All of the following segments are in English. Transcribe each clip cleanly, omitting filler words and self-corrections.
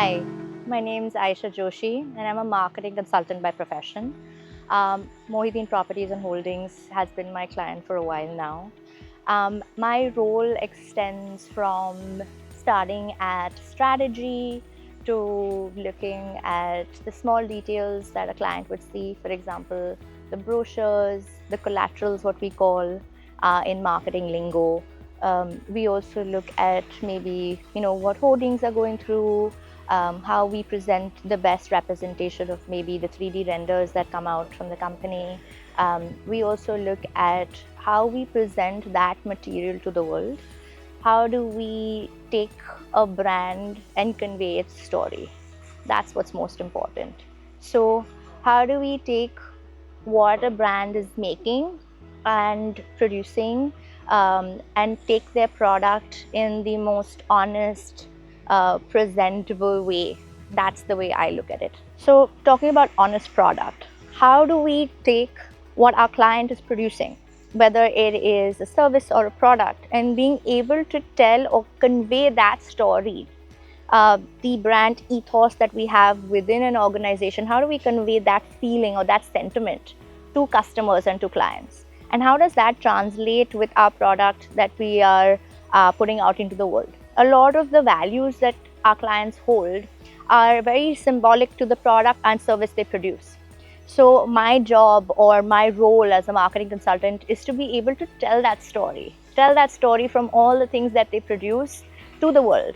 Hi, my name is Ayesha Joshi and I'm a marketing consultant by profession. Mohidin Properties and Holdings has been my client for a while now. My role extends from starting at strategy to looking at the small details that a client would see. For example, the brochures, the collaterals, what we call in marketing lingo. We also look at maybe what holdings are going through, how we present the best representation of maybe the 3D renders that come out from the company. We also look at how we present that material to the world. How do we take a brand and convey its story? That's what's most important. So, how do we take what a brand is making and producing and take their product in the most honest, presentable way? That's the way I look at it. So, talking about honest product, how do we take what our client is producing, whether it is a service or a product, and being able to tell or convey that story, the brand ethos that we have within an organization? How do we convey that feeling or that sentiment to customers and to clients? And how does that translate with our product that we are putting out into the world? A lot of the values that our clients hold are very symbolic to the product and service they produce. So my job or my role as a marketing consultant is to be able to tell that story from all the things that they produce to the world,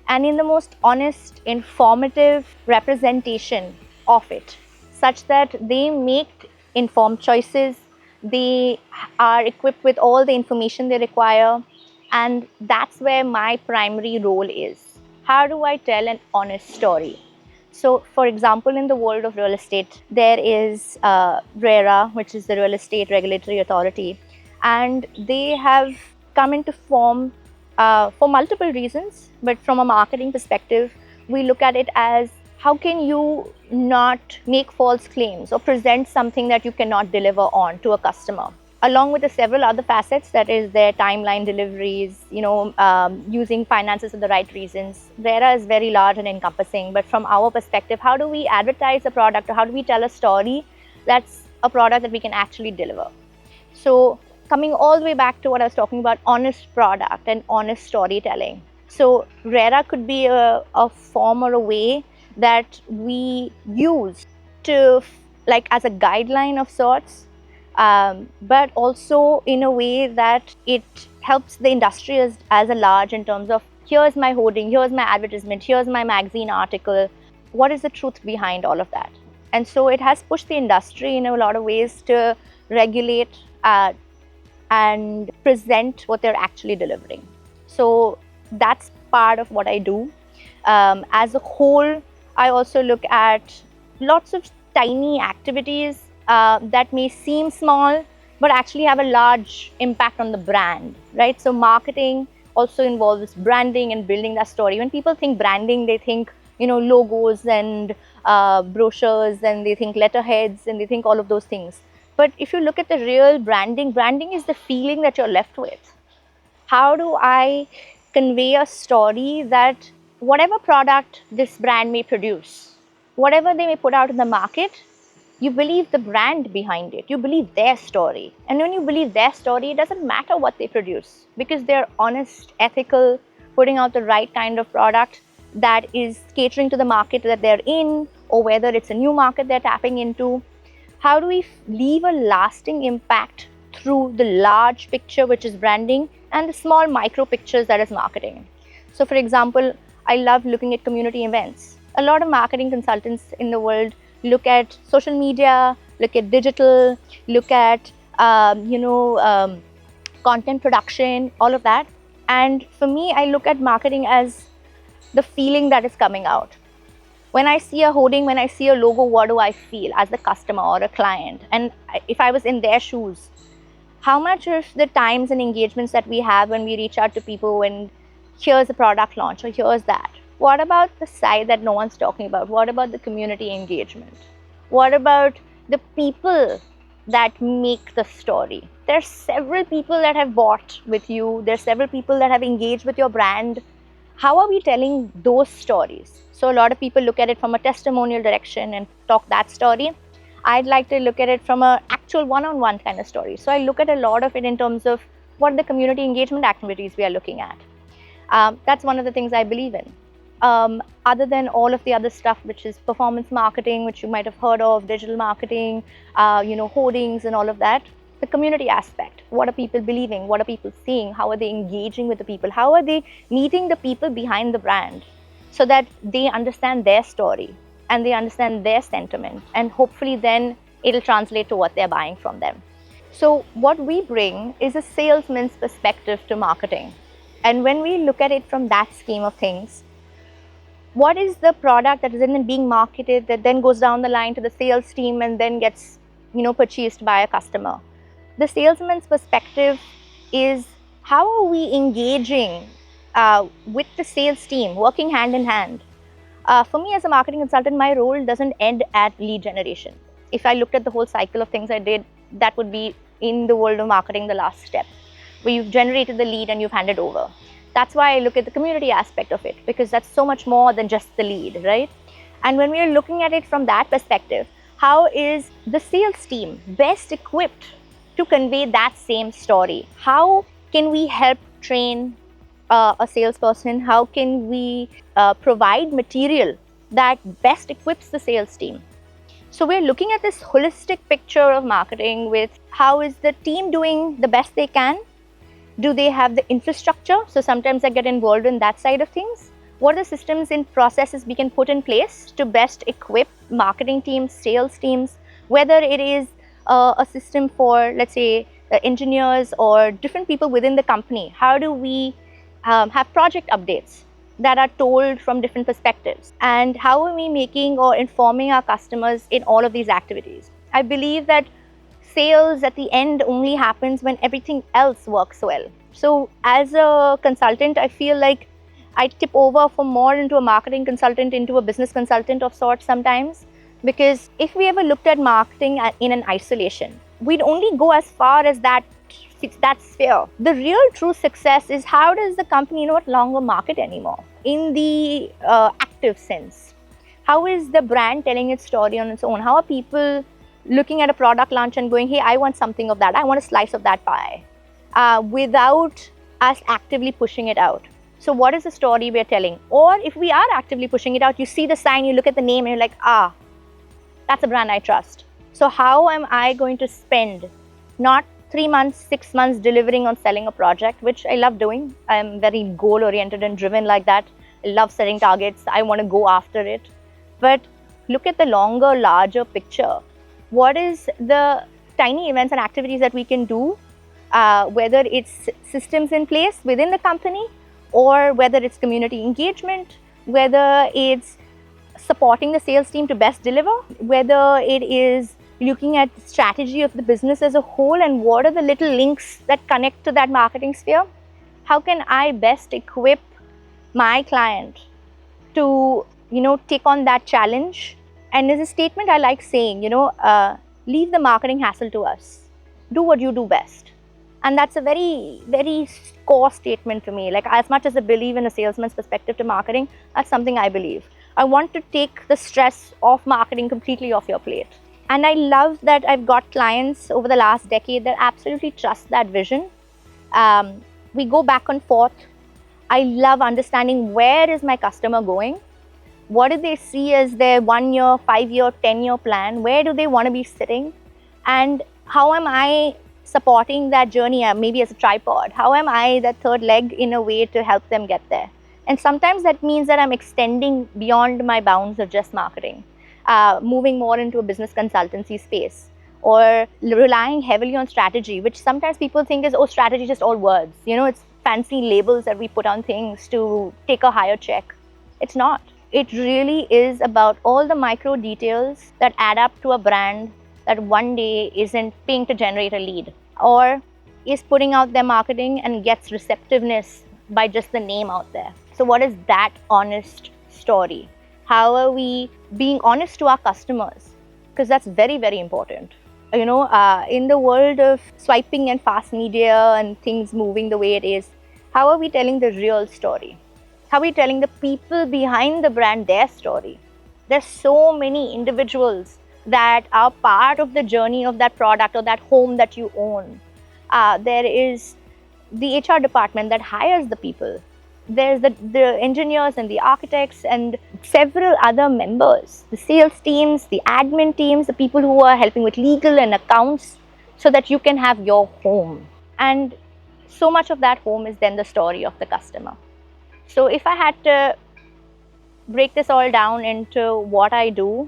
and in the most honest, informative representation of it, such that they make informed choices, they are equipped with all the information they require, and that's where my primary role is. How do I tell an honest story? So, for example, in the world of real estate, there is RERA, which is the Real Estate Regulatory Authority, and they have come into form for multiple reasons. But from a marketing perspective, we look at it as, how can you not make false claims or present something that you cannot deliver on to a customer? Along with the several other facets, that is their timeline deliveries, using finances for the right reasons. RERA is very large and encompassing, but from our perspective, how do we advertise a product, or how do we tell a story that's a product that we can actually deliver? So coming all the way back to what I was talking about, honest product and honest storytelling. So RERA could be a form or a way that we use to, like, as a guideline of sorts, but also in a way that it helps the industry as a large, in terms of, here's my hoarding, here's my advertisement, here's my magazine article. What is the truth behind all of that? And so it has pushed the industry in a lot of ways to regulate and present what they're actually delivering. So that's part of what I do. As a whole, I also look at lots of tiny activities that may seem small, but actually have a large impact on the brand, right? So marketing also involves branding and building that story. When people think branding, they think, logos and brochures, and they think letterheads, and they think all of those things. But if you look at the real branding is the feeling that you're left with. How do I convey a story that whatever product this brand may produce, whatever they may put out in the market, you believe the brand behind it, you believe their story. And when you believe their story, it doesn't matter what they produce, because they're honest, ethical, putting out the right kind of product that is catering to the market that they're in, or whether it's a new market they're tapping into. How do we leave a lasting impact through the large picture, which is branding, and the small micro pictures, that is marketing? So for example, I love looking at community events. A lot of marketing consultants in the world look at social media, look at digital, look at content production, all of that. And for me, I look at marketing as the feeling that is coming out. When I see a hoarding, when I see a logo, what do I feel as the customer or a client? And if I was in their shoes, how much of the times and engagements that we have when we reach out to people, when here's a product launch or here's that, what about the side that no one's talking about? What about the community engagement? What about the people that make the story? There's several people that have bought with you. There's several people that have engaged with your brand. how are we telling those stories? So a lot of people look at it from a testimonial direction and talk that story. I'd like to look at it from an actual one-on-one kind of story. So I look at a lot of it in terms of what are the community engagement activities we are looking at. That's one of the things I believe in. Other than all of the other stuff, which is performance marketing, which you might have heard of, digital marketing, hoardings and all of that, the community aspect. What are people believing? What are people seeing? How are they engaging with the people? How are they meeting the people behind the brand so that they understand their story and they understand their sentiment, and hopefully then it'll translate to what they're buying from them. So what we bring is a salesman's perspective to marketing. And when we look at it from that scheme of things, what is the product that is then being marketed that then goes down the line to the sales team and then gets purchased by a customer? The salesman's perspective is how are we engaging with the sales team, working hand in hand. For me as a marketing consultant, my role doesn't end at lead generation. If I looked at the whole cycle of things I did, that would be in the world of marketing the last step, where you've generated the lead and you've handed over. That's why I look at the community aspect of it, because that's so much more than just the lead, right? And when we are looking at it from that perspective, how is the sales team best equipped to convey that same story? How can we help train a salesperson? How can we provide material that best equips the sales team? So we're looking at this holistic picture of marketing with how is the team doing the best they can? Do they have the infrastructure? So sometimes I get involved in that side of things. What are the systems and processes we can put in place to best equip marketing teams, sales teams, whether it is a system for, let's say, engineers or different people within the company? How do we have project updates that are told from different perspectives? And how are we making or informing our customers in all of these activities? I believe that sales at the end only happens when everything else works well. So as a consultant, I feel like I tip over from more into a marketing consultant into a business consultant of sorts sometimes, because if we ever looked at marketing in an isolation, we'd only go as far as that sphere. The real true success is how does the company no longer market anymore in the active sense? How is the brand telling its story on its own? How are people looking at a product launch and going, hey, I want something of that, I want a slice of that pie, without us actively pushing it out? So what is the story we're telling? Or if we are actively pushing it out, you see the sign, you look at the name and you're like, that's a brand I trust. So how am I going to spend not 3 months, 6 months delivering on selling a project, which I love doing. I'm very goal oriented and driven like that. I love setting targets. I want to go after it. But look at the longer, larger picture. What is the tiny events and activities that we can do, whether it's systems in place within the company, or whether it's community engagement, whether it's supporting the sales team to best deliver, whether it is looking at the strategy of the business as a whole and what are the little links that connect to that marketing sphere. How can I best equip my client to, take on that challenge? And there's a statement I like saying, leave the marketing hassle to us. Do what you do best. And that's a very, very core statement for me. Like, as much as I believe in a salesman's perspective to marketing, that's something I believe. I want to take the stress of marketing completely off your plate. And I love that I've got clients over the last decade that absolutely trust that vision. We go back and forth. I love understanding where is my customer going? What do they see as their 1 year, 5 year, 10-year plan? Where do they want to be sitting? And how am I supporting that journey, maybe as a tripod? How am I that third leg in a way to help them get there? And sometimes that means that I'm extending beyond my bounds of just marketing, moving more into a business consultancy space, or relying heavily on strategy, which sometimes people think is, strategy is just all words. It's fancy labels that we put on things to take a higher check. It's not. It really is about all the micro details that add up to a brand that one day isn't paying to generate a lead, or is putting out their marketing and gets receptiveness by just the name out there. So what is that honest story? How are we being honest to our customers? Because that's very, very important. In the world of swiping and fast media and things moving the way it is, how are we telling the real story? How are we telling the people behind the brand their story? There's so many individuals that are part of the journey of that product or that home that you own. There is the HR department that hires the people. There's the engineers and the architects and several other members, the sales teams, the admin teams, the people who are helping with legal and accounts so that you can have your home. And so much of that home is then the story of the customer. So if I had to break this all down into what I do,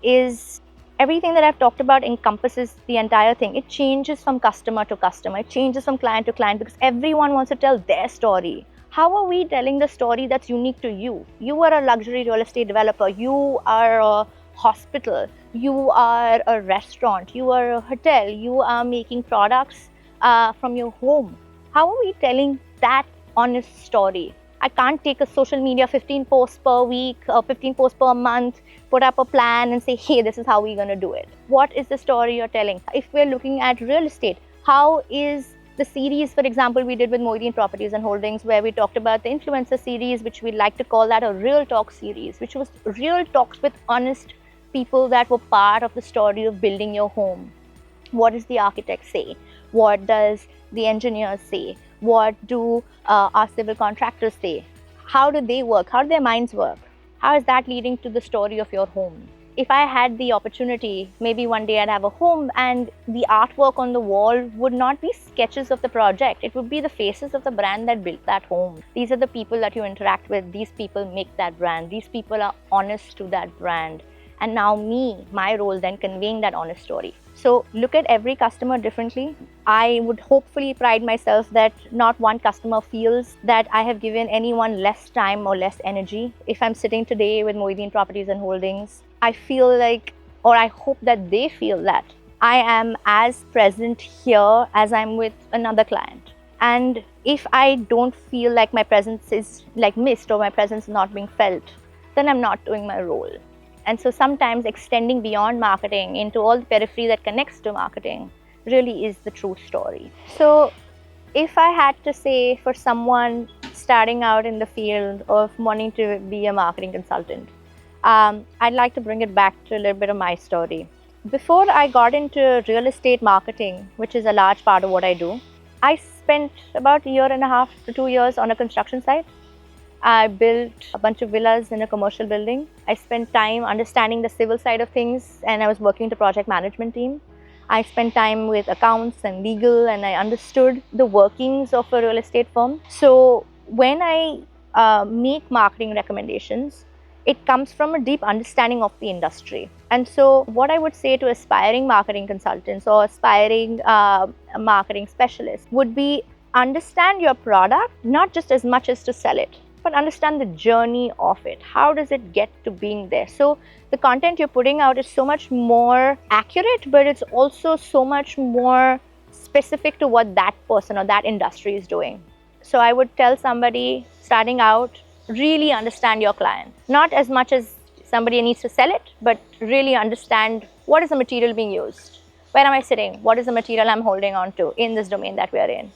is everything that I've talked about encompasses the entire thing. It changes from customer to customer. It changes from client to client because everyone wants to tell their story. How are we telling the story that's unique to you? You are a luxury real estate developer. You are a hospital. You are a restaurant. You are a hotel. You are making products from your home. How are we telling that honest story? I can't take a social media 15 posts per week or 15 posts per month, put up a plan and say, hey, this is how we're going to do it. What is the story you're telling? If we're looking at real estate, how is the series, for example, we did with Mohidin Properties and Holdings, where we talked about the influencer series, which we like to call that a real talk series, which was real talks with honest people that were part of the story of building your home. What does the architect say? What does the engineers say? What do our civil contractors say? How do they work? How do their minds work? How is that leading to the story of your home? If I had the opportunity, maybe one day I'd have a home and the artwork on the wall would not be sketches of the project. It would be the faces of the brand that built that home. These are the people that you interact with. These people make that brand. These people are honest to that brand. And now my role then conveying that honest story. So look at every customer differently. I would hopefully pride myself that not one customer feels that I have given anyone less time or less energy. If I'm sitting today with Mohidin Properties and Holdings, I feel like, or I hope that they feel that I am as present here as I'm with another client. And if I don't feel like my presence is like missed or my presence is not being felt, then I'm not doing my role. And so sometimes extending beyond marketing into all the periphery that connects to marketing really is the true story. So if I had to say for someone starting out in the field of wanting to be a marketing consultant, I'd like to bring it back to a little bit of my story. Before I got into real estate marketing, which is a large part of what I do, I spent about 1.5 to 2 years on a construction site. I built a bunch of villas in a commercial building. I spent time understanding the civil side of things and I was working with the project management team. I spent time with accounts and legal and I understood the workings of a real estate firm. So when I make marketing recommendations, it comes from a deep understanding of the industry. And so what I would say to aspiring marketing consultants or aspiring marketing specialists would be understand your product, not just as much as to sell it, but understand the journey of it. How does it get to being there? So the content you're putting out is so much more accurate, but it's also so much more specific to what that person or that industry is doing. So I would tell somebody starting out, really understand your client. Not as much as somebody needs to sell it, but really understand what is the material being used. Where am I sitting? What is the material I'm holding on to in this domain that we are in?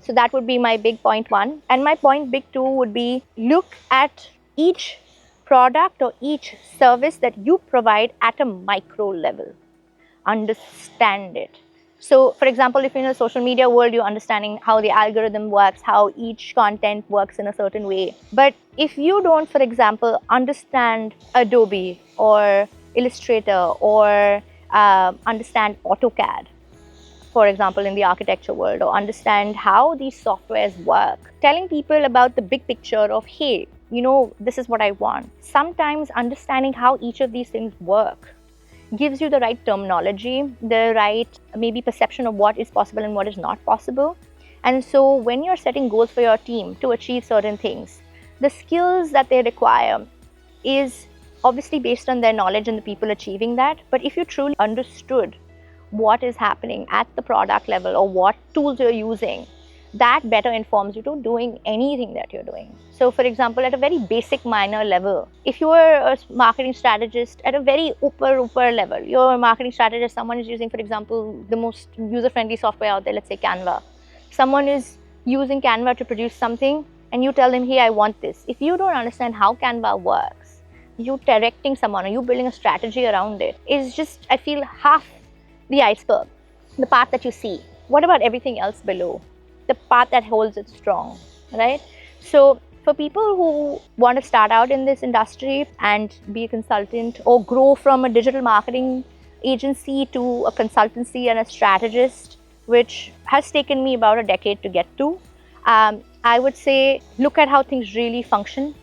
So that would be my big point one. And my point big two would be look at each product or each service that you provide at a micro level. Understand it. So for example, if you're in the social media world, you're understanding how the algorithm works, how each content works in a certain way. But if you don't, for example, understand Adobe or Illustrator or understand AutoCAD, for example, in the architecture world, or understand how these softwares work, telling people about the big picture of, hey, this is what I want. Sometimes understanding how each of these things work gives you the right terminology, the right maybe perception of what is possible and what is not possible. And so when you're setting goals for your team to achieve certain things, the skills that they require is obviously based on their knowledge and the people achieving that. But if you truly understood what is happening at the product level or what tools you're using, that better informs you to doing anything that you're doing. So for example, at a very basic minor level, if you are a marketing strategist at a very upper level, you're a marketing strategist, someone is using, for example, the most user-friendly software out there, let's say Canva. Someone is using Canva to produce something, and you tell them, hey, I want this. If you don't understand how Canva works, you directing someone or you building a strategy around it is just, I feel, half the iceberg, the part that you see. What about everything else below? The part that holds it strong, right? So for people who want to start out in this industry and be a consultant or grow from a digital marketing agency to a consultancy and a strategist, which has taken me about a decade to get to, I would say look at how things really function,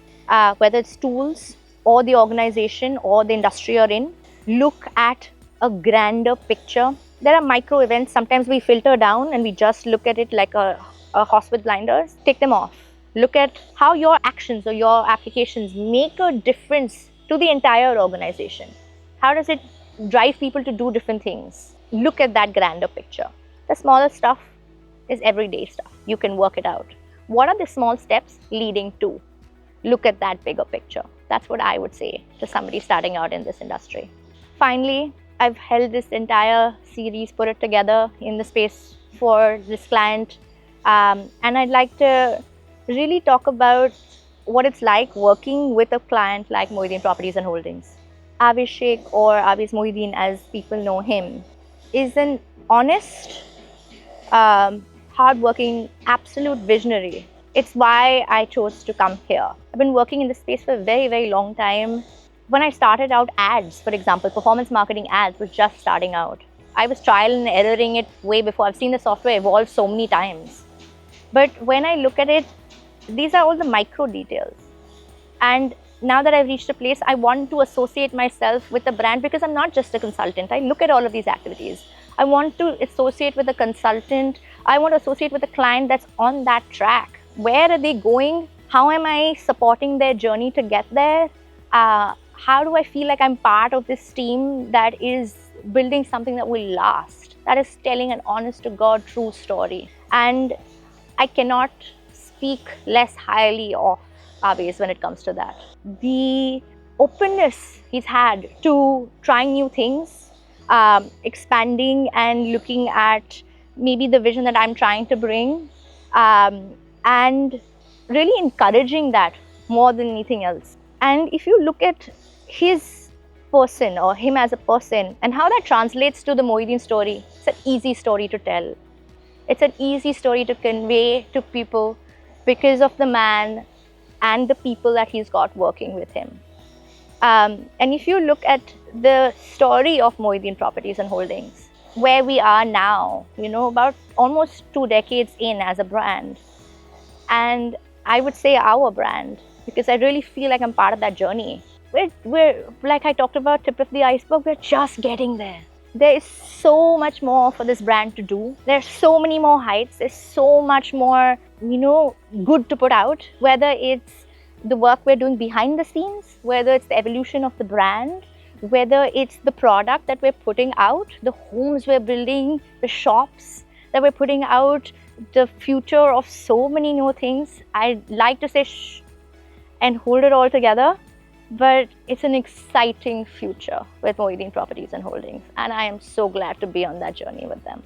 whether it's tools or the organization or the industry you're in. Look at a grander picture. There are micro events. Sometimes we filter down and we just look at it like a horse with blinders. Take them off. Look at how your actions or your applications make a difference to the entire organization. How does it drive people to do different things? Look at that grander picture. The smaller stuff is everyday stuff. You can work it out. What are the small steps leading to? Look at that bigger picture. That's what I would say to somebody starting out in this industry. Finally, I've held this entire series, put it together in the space for this client. And I'd like to really talk about what it's like working with a client like Mohidin Properties and Holdings. Abhishek, or Abhis Mohidin as people know him, is an honest, hardworking, absolute visionary. It's why I chose to come here. I've been working in this space for a very, very long time. When I started out, ads, for example, performance marketing ads was just starting out. I was trial and erroring it way before. I've seen the software evolve so many times. But when I look at it, these are all the micro details. And now that I've reached a place, I want to associate myself with a brand because I'm not just a consultant. I look at all of these activities. I want to associate with a consultant. I want to associate with a client that's on that track. Where are they going? How am I supporting their journey to get there? How do I feel like I'm part of this team that is building something that will last, that is telling an honest to God true story? And I cannot speak less highly of Abhis when it comes to that. The openness he's had to trying new things, expanding and looking at maybe the vision that I'm trying to bring, and really encouraging that more than anything else. And if you look at his person or him as a person and how that translates to the Mohidin story, it's an easy story to tell. It's an easy story to convey to people because of the man and the people that he's got working with him. And if you look at the story of Mohidin Properties and Holdings, where we are now, about almost 2 decades in as a brand, and I would say our brand, because I really feel like I'm part of that journey. We're like I talked about, tip of the iceberg, we're just getting there. There is so much more for this brand to do. There's so many more heights. There's so much more, good to put out, whether it's the work we're doing behind the scenes, whether it's the evolution of the brand, whether it's the product that we're putting out, the homes we're building, the shops that we're putting out, the future of so many new things. I'd like to say shh and hold it all together, but it's an exciting future with Mohidin Properties and Holdings, and I am so glad to be on that journey with them.